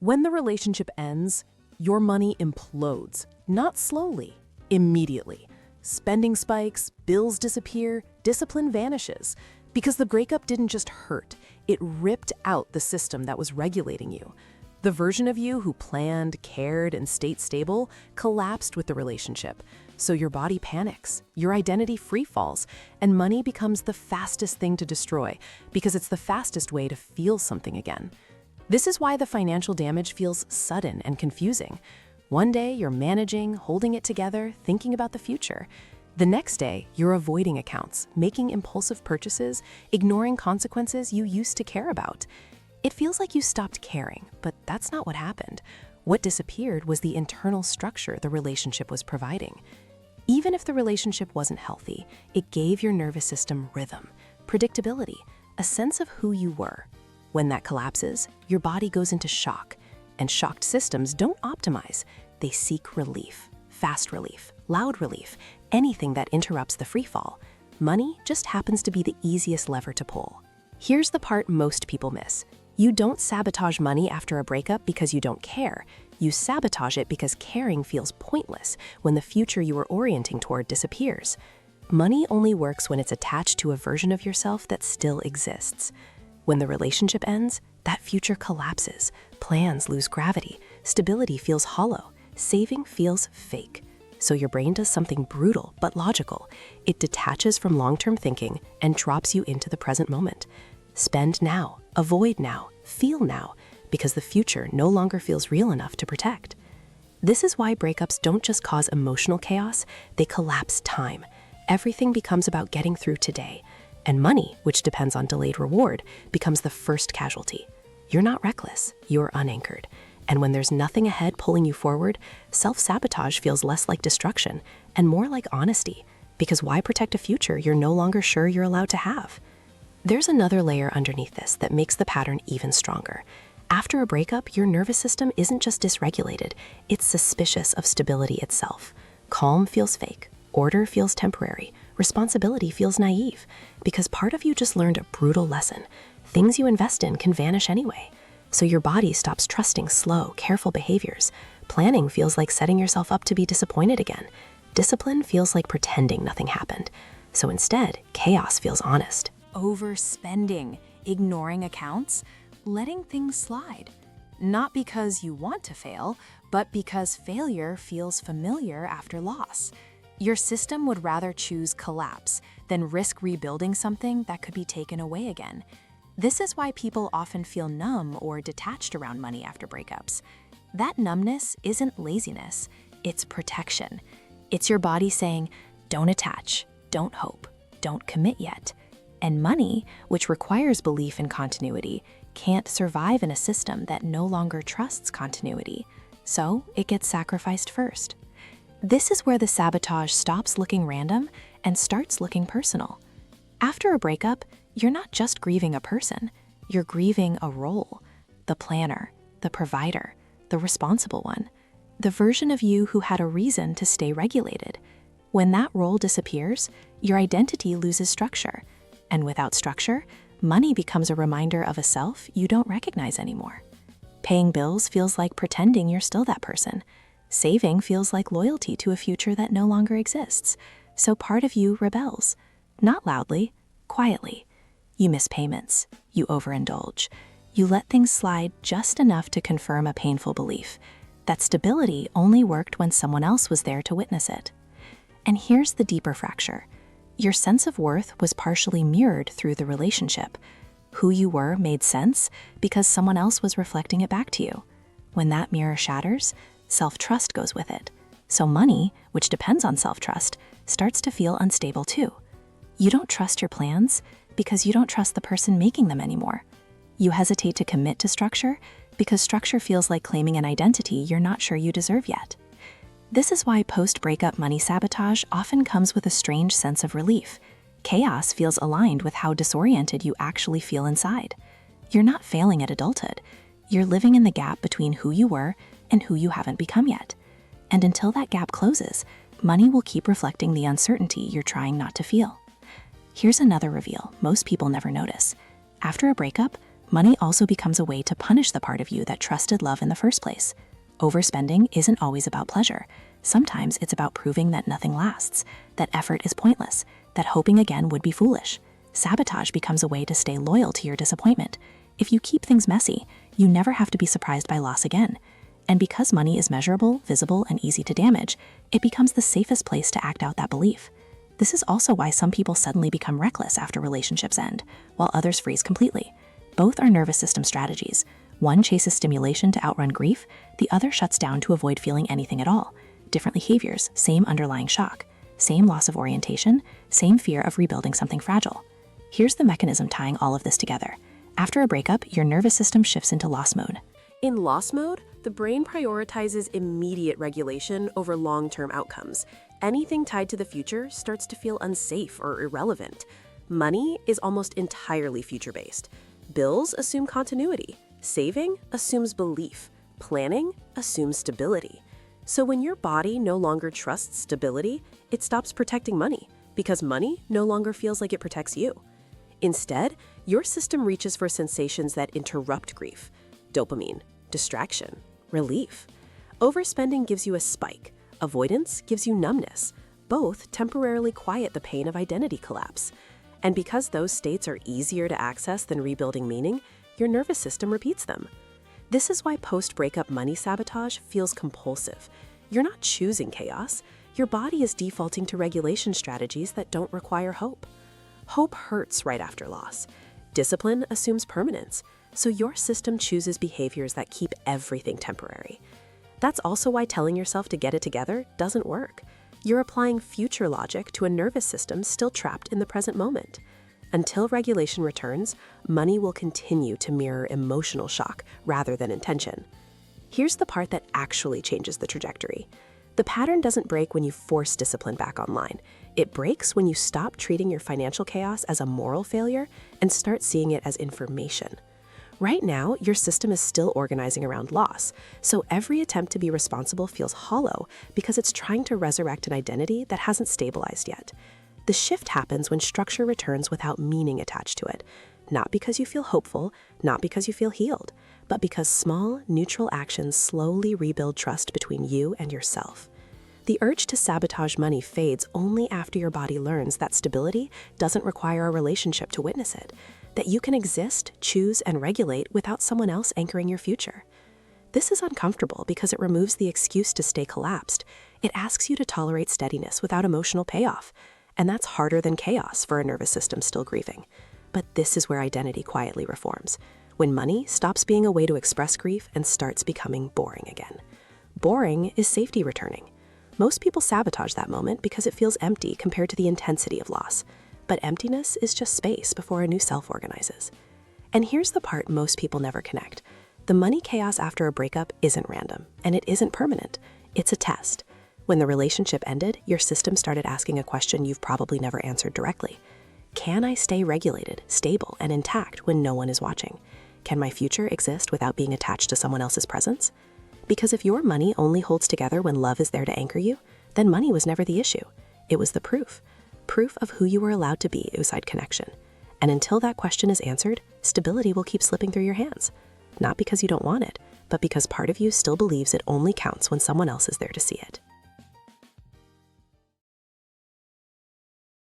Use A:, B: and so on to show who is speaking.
A: When the relationship ends, your money implodes, not slowly, immediately. Spending spikes, bills disappear, discipline vanishes. Because the breakup didn't just hurt, it ripped out the system that was regulating you. The version of you who planned, cared, and stayed stable collapsed with the relationship. So your body panics, your identity free falls, and money becomes the fastest thing to destroy because it's the fastest way to feel something again. This is why the financial damage feels sudden and confusing. One day you're managing, holding it together, thinking about the future. The next day, you're avoiding accounts, making impulsive purchases, ignoring consequences you used to care about. It feels like you stopped caring, but that's not what happened. What disappeared was the internal structure the relationship was providing. Even if the relationship wasn't healthy, it gave your nervous system rhythm, predictability, a sense of who you were. When that collapses, your body goes into shock, and shocked systems don't optimize. They seek relief, fast relief, loud relief, anything that interrupts the free fall. Money just happens to be the easiest lever to pull. Here's the part most people miss. You don't sabotage money after a breakup because you don't care. You sabotage it because caring feels pointless when the future you were orienting toward disappears. Money only works when it's attached to a version of yourself that still exists. When the relationship ends, that future collapses. Plans lose gravity. Stability feels hollow. Saving feels fake. So your brain does something brutal but logical. It detaches from long-term thinking and drops you into the present moment. Spend now, avoid now, feel now, because the future no longer feels real enough to protect. This is why breakups don't just cause emotional chaos, they collapse time. Everything becomes about getting through today, and money, which depends on delayed reward, becomes the first casualty. You're not reckless, you're unanchored. And when there's nothing ahead pulling you forward, self-sabotage feels less like destruction and more like honesty, because why protect a future you're no longer sure you're allowed to have? There's another layer underneath this that makes the pattern even stronger. After a breakup, your nervous system isn't just dysregulated, it's suspicious of stability itself. Calm feels fake, order feels temporary, responsibility feels naive, because part of you just learned a brutal lesson. Things you invest in can vanish anyway. So your body stops trusting slow, careful behaviors. Planning feels like setting yourself up to be disappointed again. Discipline feels like pretending nothing happened. So instead, chaos feels honest.
B: Overspending, ignoring accounts, letting things slide. Not because you want to fail, but because failure feels familiar after loss. Your system would rather choose collapse than risk rebuilding something that could be taken away again. This is why people often feel numb or detached around money after breakups. That numbness isn't laziness, it's protection. It's your body saying, don't attach, don't hope, don't commit yet. And money, which requires belief in continuity, can't survive in a system that no longer trusts continuity. So it gets sacrificed first. This is where the sabotage stops looking random and starts looking personal. After a breakup, you're not just grieving a person, you're grieving a role. The planner, the provider, the responsible one. The version of you who had a reason to stay regulated. When that role disappears, your identity loses structure. And without structure, money becomes a reminder of a self you don't recognize anymore. Paying bills feels like pretending you're still that person. Saving feels like loyalty to a future that no longer exists. So part of you rebels. Not loudly, quietly. You miss payments. You overindulge. You let things slide just enough to confirm a painful belief. That stability only worked when someone else was there to witness it. And here's the deeper fracture. Your sense of worth was partially mirrored through the relationship. Who you were made sense because someone else was reflecting it back to you. When that mirror shatters, self-trust goes with it. So money, which depends on self-trust, starts to feel unstable too. You don't trust your plans because you don't trust the person making them anymore. You hesitate to commit to structure because structure feels like claiming an identity you're not sure you deserve yet. This is why post-breakup money sabotage often comes with a strange sense of relief. Chaos feels aligned with how disoriented you actually feel inside. You're not failing at adulthood. You're living in the gap between who you were and who you haven't become yet. And until that gap closes, money will keep reflecting the uncertainty you're trying not to feel. Here's another reveal most people never notice. After a breakup, Money also becomes a way to punish the part of you that trusted love in the first place. Overspending isn't always about pleasure. Sometimes it's about proving that nothing lasts, that effort is pointless, that hoping again would be foolish. Sabotage becomes a way to stay loyal to your disappointment. If you keep things messy, you never have to be surprised by loss again. And because money is measurable, visible, and easy to damage, it becomes the safest place to act out that belief. This is also why some people suddenly become reckless after relationships end, while others freeze completely. Both are nervous system strategies. One chases stimulation to outrun grief, the other shuts down to avoid feeling anything at all. Different behaviors, same underlying shock, same loss of orientation, same fear of rebuilding something fragile. Here's the mechanism tying all of this together. After a breakup, your nervous system shifts into loss mode.
A: In loss mode, the brain prioritizes immediate regulation over long-term outcomes. Anything tied to the future starts to feel unsafe or irrelevant. Money is almost entirely future-based. Bills assume continuity. Saving assumes belief. Planning assumes stability. So when your body no longer trusts stability, it stops protecting money because money no longer feels like it protects you. Instead, your system reaches for sensations that interrupt grief: dopamine, distraction, relief. Overspending gives you a spike. Avoidance gives you numbness. Both temporarily quiet the pain of identity collapse. And because those states are easier to access than rebuilding meaning, your nervous system repeats them. This is why post-breakup money sabotage feels compulsive. You're not choosing chaos. Your body is defaulting to regulation strategies that don't require hope. Hope hurts right after loss. Discipline assumes permanence, so your system chooses behaviors that keep everything temporary. That's also why telling yourself to get it together doesn't work. You're applying future logic to a nervous system still trapped in the present moment. Until regulation returns, money will continue to mirror emotional shock rather than intention. Here's the part that actually changes the trajectory. The pattern doesn't break when you force discipline back online. It breaks when you stop treating your financial chaos as a moral failure and start seeing it as information. Right now, your system is still organizing around loss, so every attempt to be responsible feels hollow because it's trying to resurrect an identity that hasn't stabilized yet. The shift happens when structure returns without meaning attached to it, not because you feel hopeful, not because you feel healed, but because small, neutral actions slowly rebuild trust between you and yourself. The urge to sabotage money fades only after your body learns that stability doesn't require a relationship to witness it, that you can exist, choose, and regulate without someone else anchoring your future. This is uncomfortable because it removes the excuse to stay collapsed. It asks you to tolerate steadiness without emotional payoff, and that's harder than chaos for a nervous system still grieving. But this is where identity quietly reforms, when money stops being a way to express grief and starts becoming boring again. Boring is safety returning. Most people sabotage that moment because it feels empty compared to the intensity of loss. But emptiness is just space before a new self organizes. And here's the part most people never connect. The money chaos after a breakup isn't random, and it isn't permanent. It's a test. When the relationship ended, your system started asking a question you've probably never answered directly. Can I stay regulated, stable, and intact when no one is watching? Can my future exist without being attached to someone else's presence? Because if your money only holds together when love is there to anchor you, then money was never the issue. It was the proof of who you were allowed to be outside connection. And until that question is answered, stability will keep slipping through your hands. Not because you don't want it, but because part of you still believes it only counts when someone else is there to see it.